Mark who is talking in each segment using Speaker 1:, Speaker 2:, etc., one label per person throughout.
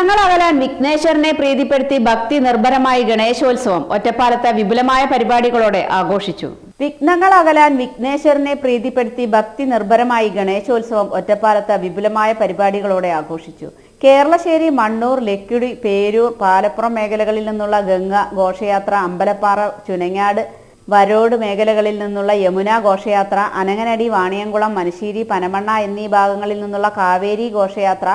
Speaker 1: വിഘ്നങ്ങൾ അകലാൻ വിഘ്നേശ്വരനെ പ്രീതിപ്പെടുത്തി ഭക്തി നിർഭരമായി ഗണേശോത്സവം ഒറ്റപ്പാലത്ത് വിപുലമായ പരിപാടികളോടെ ആഘോഷിച്ചു. വിഘ്നങ്ങൾ അകലാൻ വിഘ്നേശ്വരനെ പ്രീതിപ്പെടുത്തി ഭക്തി നിർഭരമായി ഗണേശോത്സവം ഒറ്റപ്പാലത്ത് വിപുലമായ പരിപാടികളോടെ ആഘോഷിച്ചു. കേരളശ്ശേരി, മണ്ണൂർ, ലക്കിടി, പേരൂർ, പാലപ്പുറം മേഖലകളിൽ നിന്നുള്ള ഗംഗ ഘോഷയാത്ര, അമ്പലപ്പാറ, ചുനങ്ങാട്, വരോട് മേഖലകളിൽ നിന്നുള്ള യമുന ഘോഷയാത്ര, അനങ്ങനടി, വാണിയംകുളം, മനശ്ശേരി, പനമണ്ണ എന്നീ ഭാഗങ്ങളിൽ നിന്നുള്ള കാവേരി ഘോഷയാത്ര,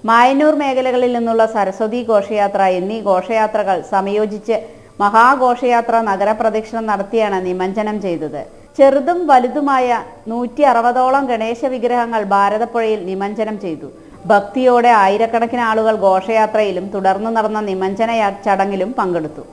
Speaker 1: മായന്നൂർ മേഖലകളിൽ നിന്നുള്ള സരസ്വതി ഘോഷയാത്ര എന്നീ ഘോഷയാത്രകൾ സംയോജിച്ച് മഹാഘോഷയാത്ര നഗരപ്രദക്ഷിണം നടത്തിയാണ് നിമജ്ജനം ചെയ്തത്. ചെറുതും വലുതുമായ 160ഓളം ഗണേശ വിഗ്രഹങ്ങൾ ഭാരതപ്പുഴയിൽ നിമജ്ജനം ചെയ്തു. ഭക്തിയോടെ ആയിരക്കണക്കിന് ആളുകൾ ഘോഷയാത്രയിലും തുടർന്ന് നടന്ന നിമജ്ജന ചടങ്ങിലും പങ്കെടുത്തു.